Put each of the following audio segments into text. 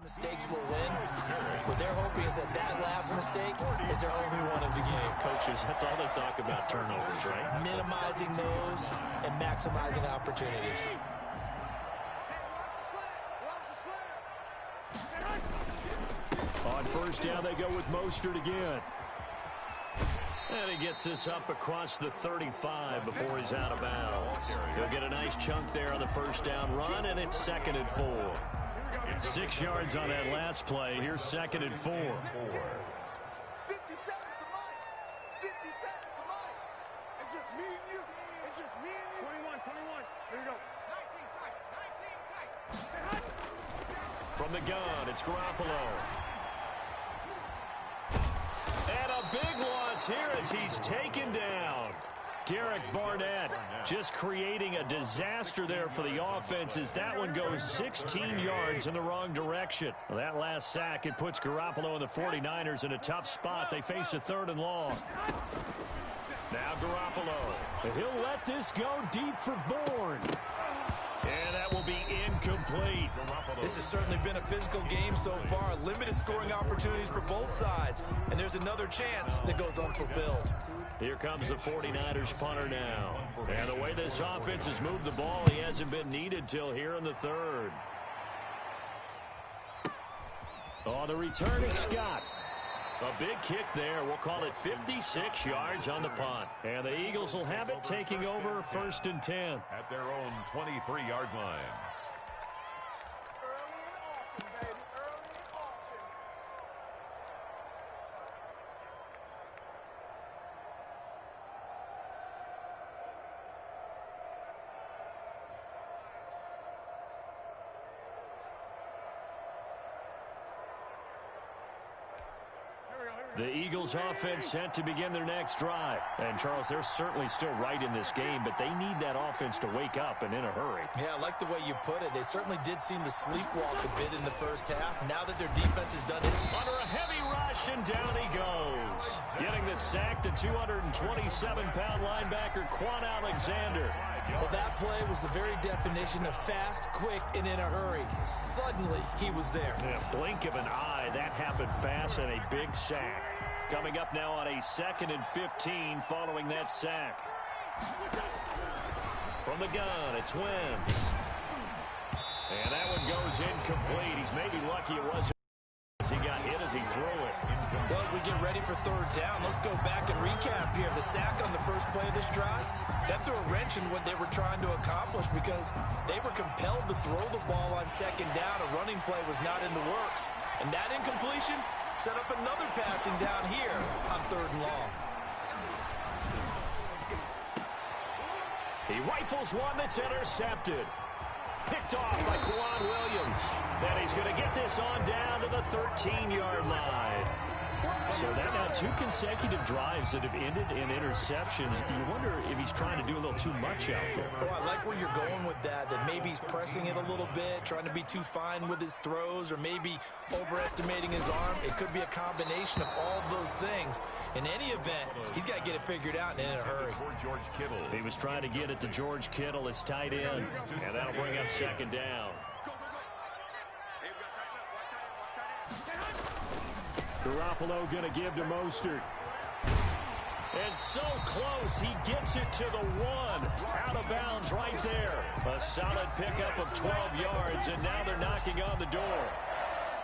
Mistakes will win. What they're hoping is that last mistake is their only one of the game. Coaches, that's all they talk about, turnovers, right? Minimizing those and maximizing opportunities. On first down, they go with Mostert again. And he gets this up across the 35 before he's out of bounds. He'll get a nice chunk there on the first down run, and it's 2nd and 4. 6 yards on that last play. Here's 2nd and 4. 50 seconds to Mike. 50 seconds to Mike. It's just me and you. It's just me and you. 21. Here we go. 19 tight. From the gun, it's Garoppolo. And a big loss here as he's taken down. Derek Barnett just creating a disaster there for the offense as that one goes 16 yards in the wrong direction. Well, that last sack, it puts Garoppolo and the 49ers in a tough spot. They face a 3rd and long. Now Garoppolo. He'll let this go deep for Bourne. And that will be incomplete. This has certainly been a physical game so far. Limited scoring opportunities for both sides. And there's another chance that goes unfulfilled. Here comes the 49ers punter now. And the way this offense has moved the ball, he hasn't been needed till here in the 3rd. Oh, the return is Scott. A big kick there. We'll call it 56 yards on the punt. And the Eagles will have it taking over 1st and 10. At their own 23-yard line. The Eagles offense set to begin their next drive. And, Charles, they're certainly still right in this game, but they need that offense to wake up and in a hurry. Yeah, I like the way you put it. They certainly did seem to sleepwalk a bit in the first half. Now that their defense has done it. Under a heavy rush, and down he goes. Getting the sack, the 227-pound linebacker, Quan Alexander. Well, that play was the very definition of fast, quick, and in a hurry. Suddenly, he was there. Yeah, blink of an eye, that happened fast, and a big sack. Coming up now on a 2nd and 15 following that sack. From the gun, it's Wentz. And that one goes incomplete. He's maybe lucky it wasn't. He got hit as he threw it. Well, as we get ready for 3rd down, let's go back and recap here. The sack on the first play of this drive, that threw a wrench in what they were trying to accomplish because they were compelled to throw the ball on 2nd down. A running play was not in the works. And that incompletion set up another passing down here on 3rd and long. He rifles one that's intercepted. Picked off by Kwan Williams. And he's going to get this on down to the 13-yard line. So that now 2 consecutive drives that have ended in interceptions. You wonder if he's trying to do a little too much out there. Oh, I like where you're going with that maybe he's pressing it a little bit, trying to be too fine with his throws, or maybe overestimating his arm. It could be a combination of all of those things. In any event, he's got to get it figured out and in a hurry. He was trying to get it to George Kittle, his tight end, and that'll bring up 2nd down. Garoppolo going to give to Mostert. And so close, he gets it to the 1. Out of bounds right there. A solid pickup of 12 yards, and now they're knocking on the door.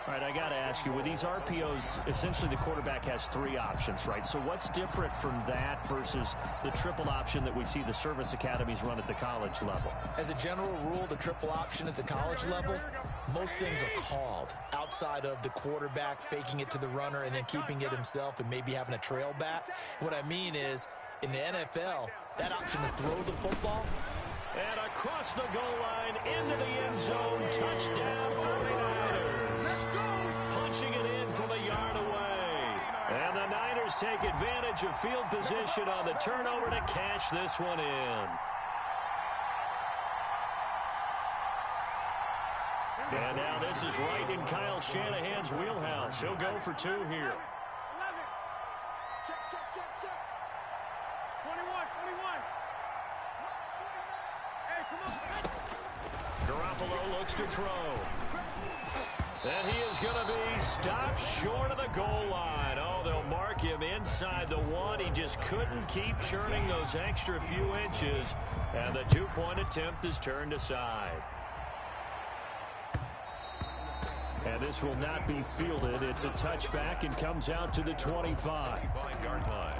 All right, I got to ask you, with these RPOs, essentially the quarterback has 3 options, right? So what's different from that versus the triple option that we see the service academies run at the college level? As a general rule, the triple option at the college level, most things are called outside of the quarterback faking it to the runner and then keeping it himself and maybe having a trail back. What I mean is, in the NFL, that option to throw the football. And across the goal line, into the end zone, touchdown 49ers. Punching it in from a yard away. And the Niners take advantage of field position on the turnover to cash this one in. And now this is right in Kyle Shanahan's wheelhouse. He'll go for 2 here. 21. Garoppolo looks to throw. And he is going to be stopped short of the goal line. Oh, they'll mark him inside the one. He just couldn't keep churning those extra few inches. And the two-point attempt is turned aside. And this will not be fielded. It's a touchback and comes out to the 25. 25-yard line.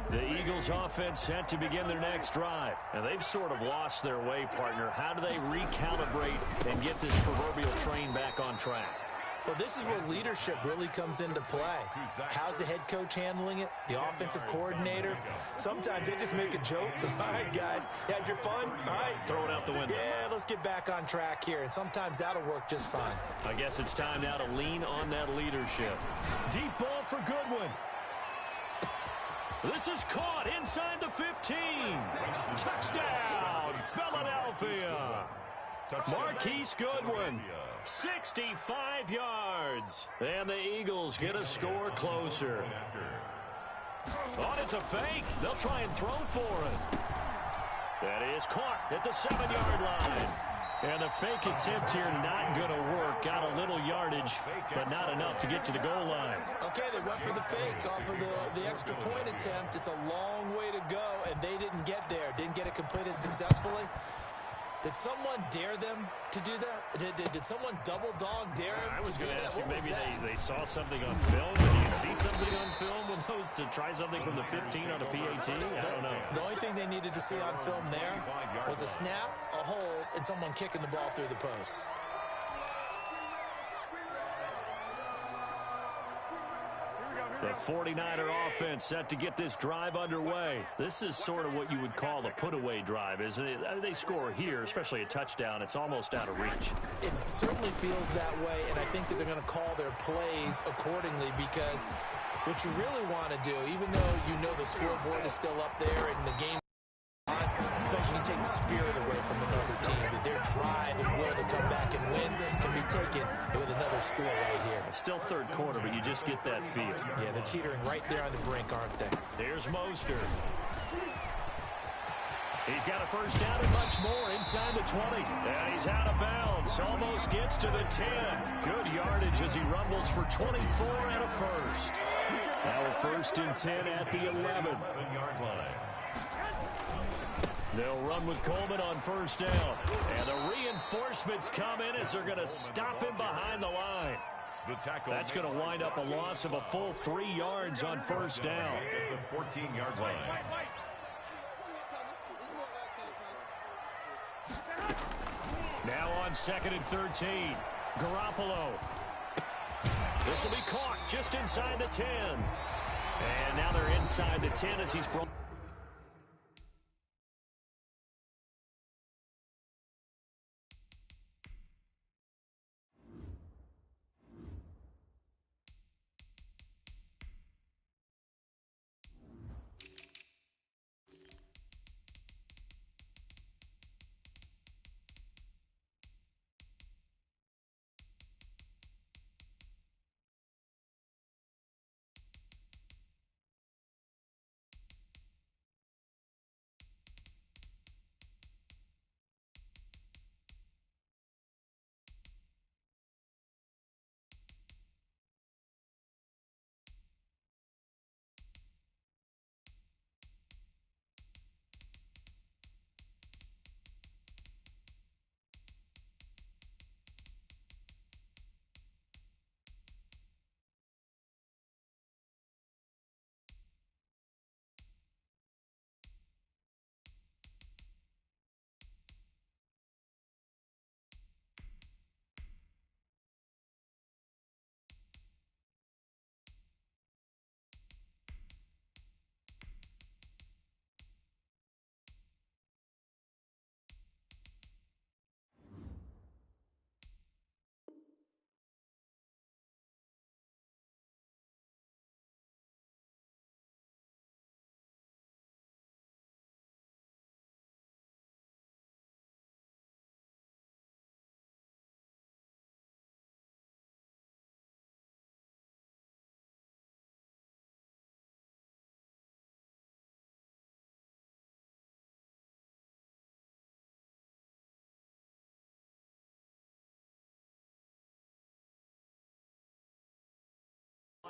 The Eagles offense set to begin their next drive. And they've sort of lost their way, partner. How do they recalibrate and get this proverbial train back on track? Well, this is where leadership really comes into play. How's the head coach handling it? The offensive coordinator? Sometimes they just make a joke. All right, guys, had your fun? All right. Throw it out the window. Yeah, let's get back on track here. And sometimes that'll work just fine. I guess it's time now to lean on that leadership. Deep ball for Goodwin. This is caught inside the 15. Touchdown, Philadelphia. Marquise Goodwin, 65 yards. And the Eagles get a score closer. Oh, it's a fake. They'll try and throw for it. That is caught at the 7-yard line. And the fake attempt here not going to work. Got a little yardage, but not enough to get to the goal line. Okay, they went for the fake off of the extra point attempt. It's a long way to go, and they didn't get there. Didn't get it completed successfully. Did someone dare them to do that? Did someone double dog dare them? I was going to ask you, maybe they saw something on film. Did you see something on film with those to try something from the 15 on a PAT? I don't know. The only thing they needed to see on film there was a snap, a hold, and someone kicking the ball through the post. The 49er offense set to get this drive underway. This is sort of what you would call a put-away drive, isn't it? They score here, especially a touchdown. It's almost out of reach. It certainly feels that way, and I think that they're going to call their plays accordingly because what you really want to do, even though you know the scoreboard is still up there and the game, you think you can take the spirit away from another team, that their drive and will to come back and win can be taken with another score right here. Still third quarter, but you just get that feel. Yeah, they're teetering right there on the brink, aren't they? Here's Mostert. He's got a first down and much more inside the 20. And he's out of bounds. Almost gets to the 10. Good yardage as he rumbles for 24 and a first. Now a 1st and 10 at the 11-yard line. They'll run with Coleman on first down. And the reinforcements come in as they're going to stop him behind the line. That's going to wind up a loss of a full 3 yards on first down. At the 14-yard line. Now on 2nd and 13. Garoppolo. This will be caught just inside the 10. And now they're inside the 10 as he's brought.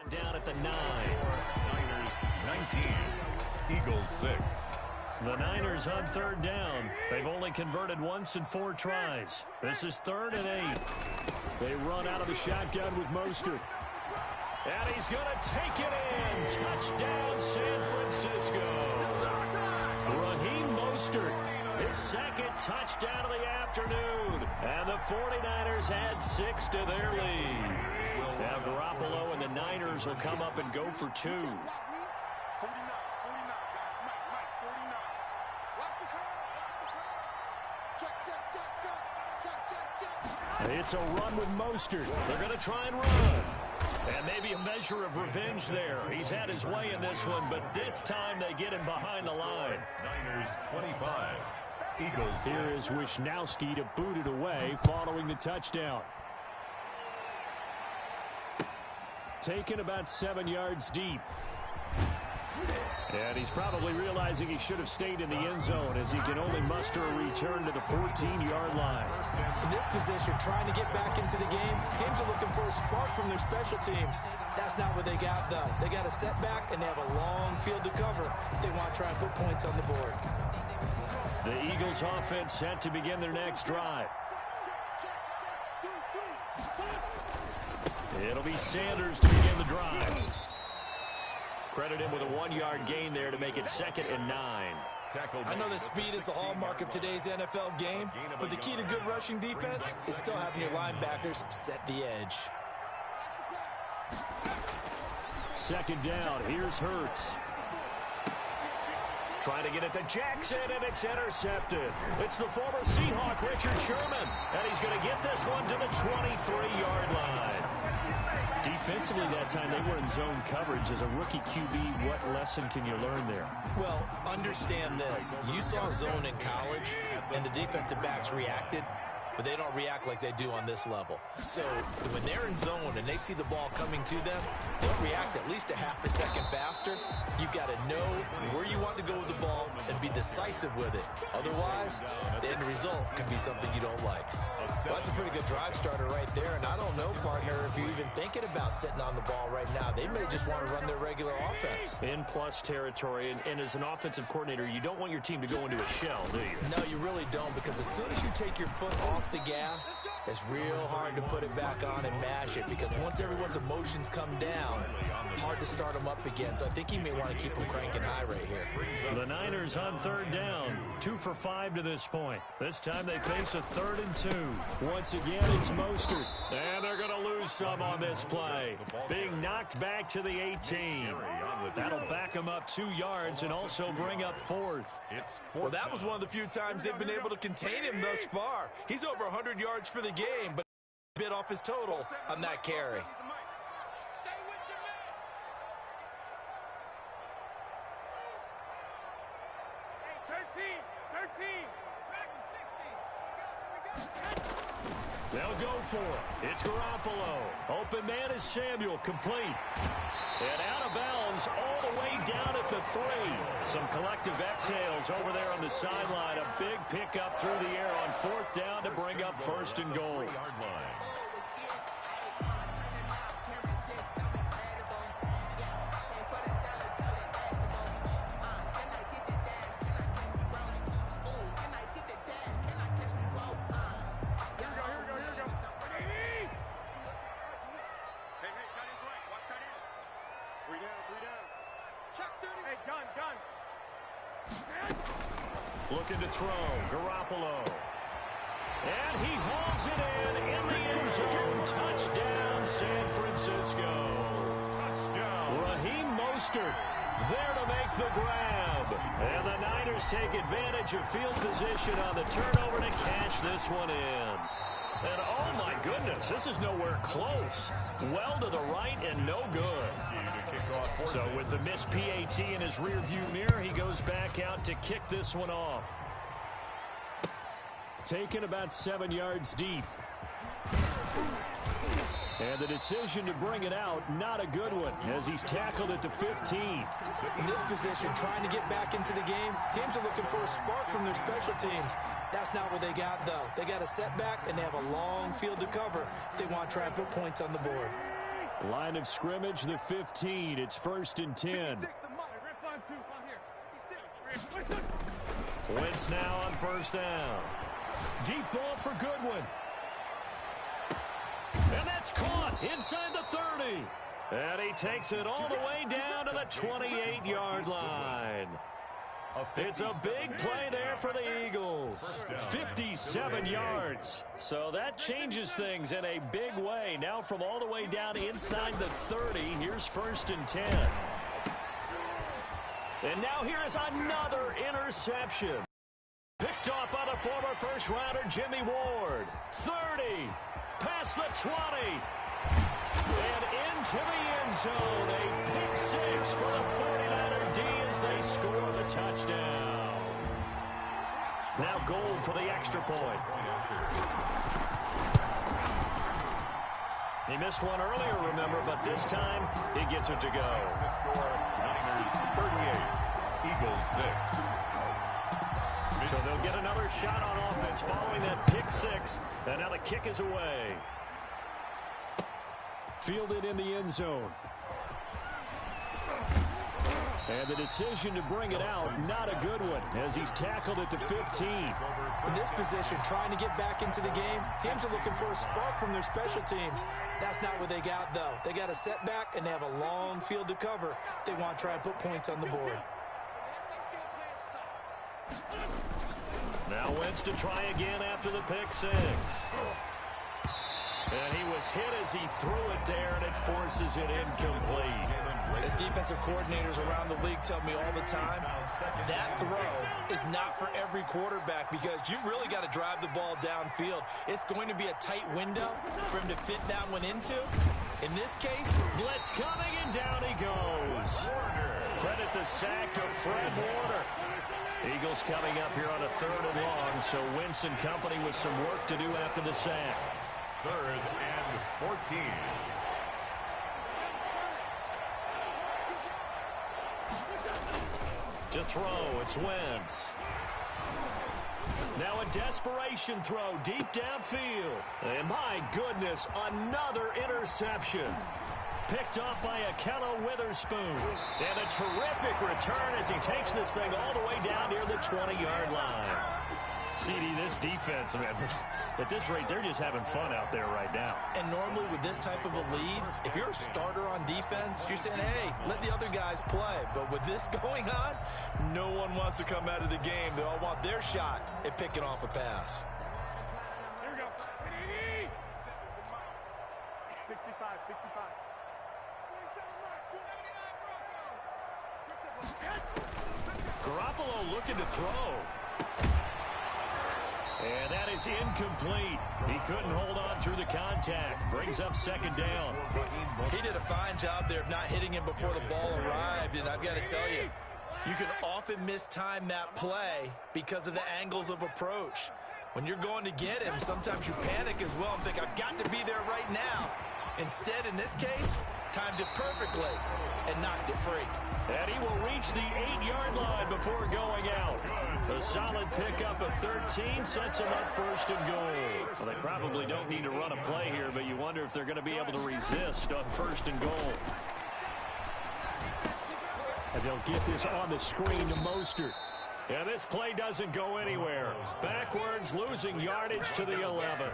down at the 9. Niners 19, Eagles 6. The Niners on third down. They've only converted once in 4 tries. This is 3rd and 8. They run out of the shotgun with Mostert. And he's going to take it in. Touchdown, San Francisco. Raheem Mostert, his 2nd touchdown of the afternoon. And the 49ers add 6 to their lead. Now Garoppolo and the Niners will come up and go for 2. 49, 49, guys. Mike, 49. Watch the curve. Check. It's a run with Mostert. They're going to try and run. And maybe a measure of revenge there. He's had his way in this one, but this time they get him behind the line. Niners 25, Eagles 6. Here is Wisnowski to boot it away following the touchdown. Taken about 7 yards deep. And he's probably realizing he should have stayed in the end zone as he can only muster a return to the 14-yard line. In this position, trying to get back into the game, teams are looking for a spark from their special teams. That's not what they got, though. They got a setback, and they have a long field to cover if they want to try and put points on the board. The Eagles offense set to begin their next drive. It'll be Sanders to begin the drive. Credit him with a 1-yard gain there to make it 2nd and 9. I know that speed is the hallmark of today's NFL game, but the key to good rushing defense is still having your linebackers set the edge. 2nd down. Here's Hurts. Trying to get it to Jackson, and it's intercepted. It's the former Seahawk, Richard Sherman, and he's going to get this one to the 23-yard line. Defensively that time, they were in zone coverage. As a rookie QB, what lesson can you learn there? Well, understand this. You saw zone in college, and the defensive backs reacted, but they don't react like they do on this level. So when they're in zone and they see the ball coming to them, they'll react at least a half a second faster. You've got to know where you want to go with the ball and be decisive with it. Otherwise, the end result can be something you don't like. Well, that's a pretty good drive starter right there, and I don't know, partner, if you're even thinking about sitting on the ball right now. They may just want to run their regular offense. In plus territory, and as an offensive coordinator, you don't want your team to go into a shell, do you? No, you really don't, because as soon as you take your foot off the gas, it's real hard to put it back on and mash it, because once everyone's emotions come down, hard to start them up again. So I think he may want to keep them cranking high right here. The Niners on 3rd down, 2 for 5 to this point. This time they face a 3rd and 2. Once again, it's Mostert. And they're going to lose some on this play. Being knocked back to the 18. That'll back them up 2 yards and also bring up 4th. Well, that was one of the few times they've been able to contain him thus far. He's over 100 yards for the game, but a bit off his total on that carry. They'll go for it. It's Garoppolo. Open man is Samuel, complete. And out of bounds all the way down at the 3. Some collective exhales over there on the sideline. A big pickup through the air on 4th down to bring up 1st and goal. Looking to throw, Garoppolo. And he hauls it in the end zone. Touchdown, San Francisco. Touchdown. Raheem Mostert there to make the grab. And the Niners take advantage of field position on the turnover to catch this one in. And oh my goodness, this is nowhere close. Well to the right and no good. So with the missed PAT in his rearview mirror, he goes back out to kick this one off. Taken about 7 yards deep. And the decision to bring it out, not a good one, as he's tackled at the 15. In this position, trying to get back into the game, teams are looking for a spark from their special teams. That's not what they got, though. They got a setback, and they have a long field to cover if they want to try and put points on the board. Line of scrimmage, the 15. It's 1st and 10. Wentz now on 1st down. Deep ball for Goodwin. And that's caught inside the 30. And he takes it all the way down to the 28-yard line. It's a big play there for the Eagles. 57 yards. So that changes things in a big way. Now from all the way down inside the 30, here's 1st and 10. And now here is another interception. Picked off by the former first-rounder Jimmy Ward. 30, past the 20, and into the end zone. A pick six for the 49er D as they score the touchdown. Now goal for the extra point. He missed one earlier, remember, but this time he gets it to go. The score, Niners 38, Eagles 6. So they'll get another shot on offense following that pick six. And now the kick is away. Fielded in the end zone. And the decision to bring it out, not a good one, as he's tackled at the 15. In this position, trying to get back into the game, teams are looking for a spark from their special teams. That's not what they got, though. They got a setback, and they have a long field to cover if they want to try and put points on the board. Now Wentz to try again after the pick six. And he was hit as he threw it there, and it forces it incomplete. As defensive coordinators around the league tell me all the time, that throw is not for every quarterback because you've really got to drive the ball downfield. It's going to be a tight window for him to fit that one into. In this case, blitz coming, and down he goes. Credit the sack to Fred Warner. Eagles coming up here on a 3rd and long, so Wentz and company with some work to do after the sack. 3rd and 14. To throw, it's Wentz. Now a desperation throw deep downfield. And my goodness, another interception. Picked off by Akello Witherspoon. And a terrific return as he takes this thing all the way down near the 20-yard line. CD, this defense, man, at this rate, they're just having fun out there right now. And normally with this type of a lead, if you're a starter on defense, you're saying, hey, let the other guys play. But with this going on, no one wants to come out of the game. They all want their shot at picking off a pass. Here we go. 65, 65. Garoppolo looking to throw. And that is incomplete. He couldn't hold on through the contact. Brings up 2nd down. He did a fine job there of not hitting him before the ball arrived. And I've got to tell you, you can often mistime that play because of the angles of approach. When you're going to get him, sometimes you panic as well and think, I've got to be there right now. Instead, in this case, timed it perfectly and knocked it free. And he will reach the 8-yard line before going out. A solid pickup of 13 sets him up 1st and goal. Well, they probably don't need to run a play here, but you wonder if they're going to be able to resist on 1st and goal. And they'll get this on the screen to Mostert. And this play doesn't go anywhere. Backwards, losing yardage to the 11.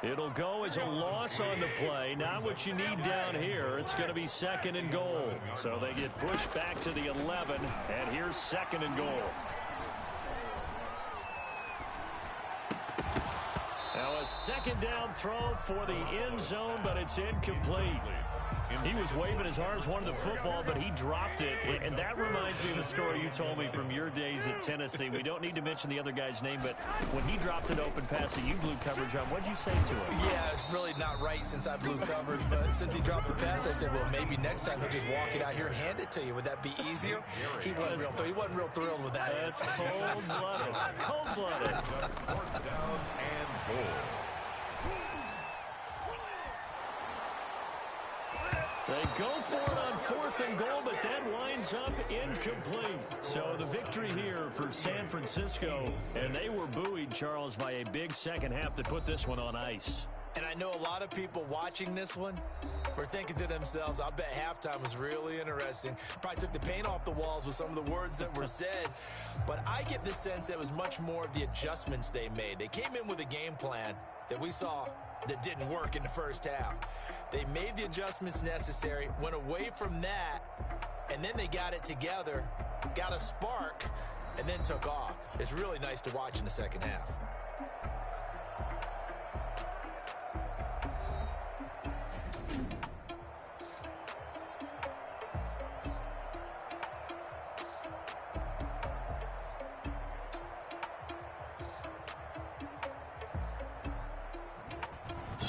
It'll go as a loss on the play. Not what you need down here. It's going to be 2nd and goal. So they get pushed back to the 11, and here's 2nd and goal. Now a 2nd down throw for the end zone, but it's incomplete. He was waving his arms, wanted the football, but he dropped it. And that reminds me of the story you told me from your days at Tennessee. We don't need to mention the other guy's name, but when he dropped an open pass that you blew coverage on, what did you say to him? Yeah, it's really not right since I blew coverage, but since he dropped the pass, I said, well, maybe next time he'll just walk it out here and hand it to you. Would that be easier? He wasn't real thrilled with that. That's cold-blooded. Cold-blooded. 4th down and goal. They go for it on 4th and goal, but that winds up incomplete. So the victory here for San Francisco, and they were buoyed, Charles, by a big second half to put this one on ice. And I know a lot of people watching this one were thinking to themselves, I bet halftime was really interesting. Probably took the paint off the walls with some of the words that were said. But I get the sense that it was much more of the adjustments they made. They came in with a game plan that we saw that didn't work in the first half. They made the adjustments necessary, went away from that, and then they got it together, got a spark, and then took off. It's really nice to watch in the second half.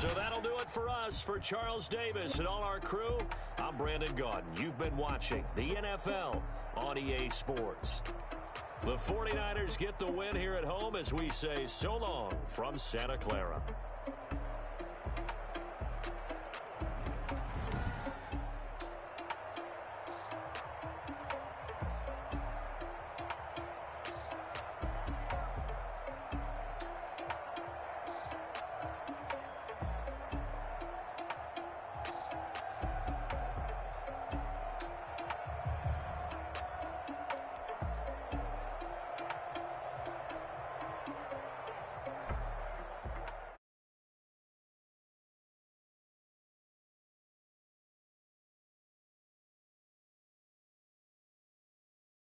So that'll do it for us. For Charles Davis and all our crew, I'm Brandon Gaudin. You've been watching the NFL on EA Sports. The 49ers get the win here at home as we say so long from Santa Clara.